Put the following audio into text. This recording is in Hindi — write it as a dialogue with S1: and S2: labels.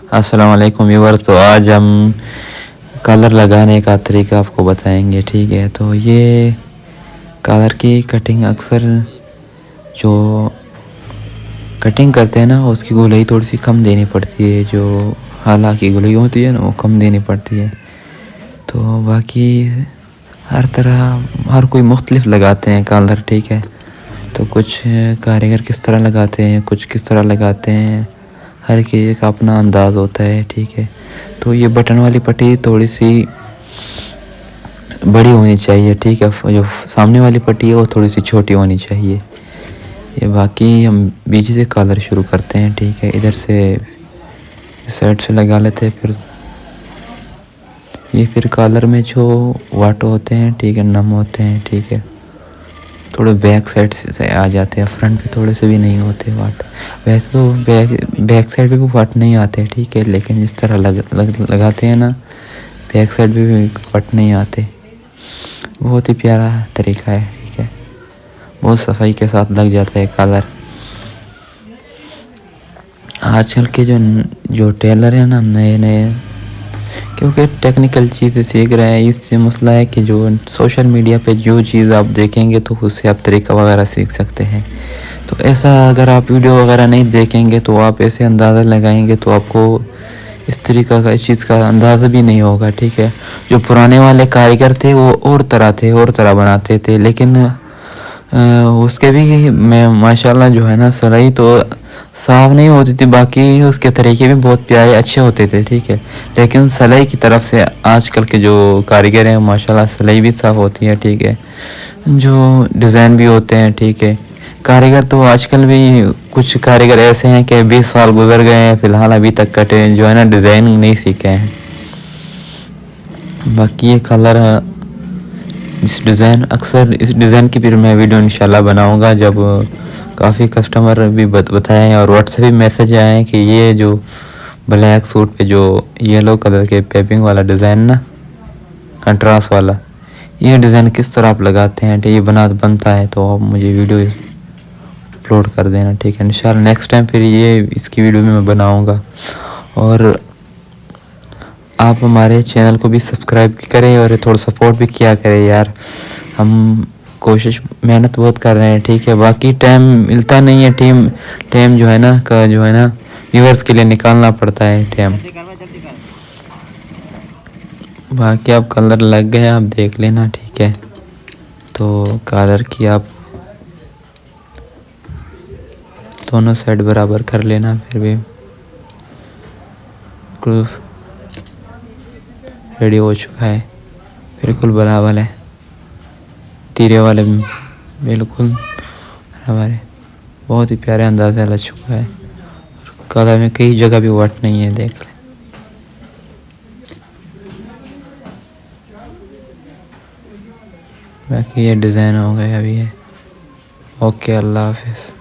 S1: अस्सलाम वालेकुम व्यूअर्स। तो आज हम कलर लगाने का तरीका आपको बताएंगे, ठीक है। तो ये कलर की कटिंग अक्सर जो कटिंग करते हैं ना, उसकी गोलाई थोड़ी सी कम देनी पड़ती है। जो हालांकि गोलाई होती है ना, वो कम देनी पड़ती है। तो बाकी हर कोई मुख्तलिफ लगाते हैं कलर, ठीक है। तो कुछ कारीगर किस तरह लगाते हैं, कुछ किस तरह लगाते हैं, हर किसी का अपना अंदाज़ होता है, ठीक है। तो ये बटन वाली पट्टी थोड़ी सी बड़ी होनी चाहिए, ठीक है। जो सामने वाली पट्टी है वो थोड़ी सी छोटी होनी चाहिए। ये बाकी हम बीच से कलर शुरू करते हैं, ठीक है। इधर से साइड से लगा लेते हैं। फिर कलर में जो वाट होते हैं, ठीक है, नम होते हैं, ठीक है। थोड़े बैक साइड से आ जाते हैं, फ्रंट पे थोड़े से भी नहीं होते वाट। वैसे तो बैक साइड पे भी वाट नहीं आते, ठीक है, लेकिन जिस तरह लगाते हैं ना, बैक साइड पे भी वाट नहीं आते। बहुत ही प्यारा तरीका है, ठीक है। बहुत सफाई के साथ लग जाता है कलर। आजकल के जो टेलर है ना, नए क्योंकि टेक्निकल चीज़ें सीख रहे हैं, इससे मसला है कि जो सोशल मीडिया पे जो चीज़ आप देखेंगे तो उससे आप तरीका वगैरह सीख सकते हैं। तो ऐसा अगर आप वीडियो वगैरह नहीं देखेंगे तो आप ऐसे अंदाज़ा लगाएंगे तो आपको इस तरीका का, इस चीज़ का अंदाज़ा भी नहीं होगा, ठीक है। जो पुराने वाले कारीगर थे वो और तरह बनाते थे, लेकिन उसके भी मैं माशाल्लाह जो है ना, सिलाई तो साफ़ नहीं होती थी, बाकी उसके तरीके भी बहुत प्यारे अच्छे होते थे, ठीक है। लेकिन सिलाई की तरफ से आजकल के जो कारीगर हैं माशाल्लाह सिलाई भी साफ़ होती है, ठीक है। जो डिज़ाइन भी होते हैं, ठीक है। कारीगर तो आजकल भी कुछ कारीगर ऐसे हैं कि 20 साल गुजर गए हैं, फ़िलहाल अभी तक कटे जो है ना डिज़ाइन नहीं सीखे हैं। बाकी ये कलर इस डिज़ाइन की फिर मैं वीडियो इंशाल्लाह बनाऊंगा, जब काफ़ी कस्टमर भी बताएं और व्हाट्सएप भी मैसेज आए कि ये जो ब्लैक सूट पे जो येलो कलर के पेपिंग वाला डिज़ाइन ना, कंट्रास्ट वाला, ये डिज़ाइन किस तरह आप लगाते हैं, तो ये बनता है तो आप मुझे वीडियो अपलोड कर देना, ठीक है। इंशाल्लाह नेक्स्ट टाइम फिर ये इसकी वीडियो भी मैं बनाऊँगा। और आप हमारे चैनल को भी सब्सक्राइब करें और थोड़ा सपोर्ट भी किया करें यार। हम मेहनत बहुत कर रहे हैं, ठीक है। बाकी टाइम मिलता नहीं है, टाइम जो है ना व्यूअर्स के लिए निकालना पड़ता है टाइम। बाकी आप कलर लग गए, आप देख लेना, ठीक है। तो कलर की आप दोनों साइड बराबर कर लेना, फिर भी रेडी हो चुका है, बिल्कुल बराबर है। तीरे वाले बिल्कुल बराबर है, बहुत ही प्यारे अंदाज़ लग चुका है। कलर में कई जगह भी वाट नहीं है, देख लें। बाकी ये डिज़ाइन हो गया अभी है। ओके, अल्लाह हाफिज़।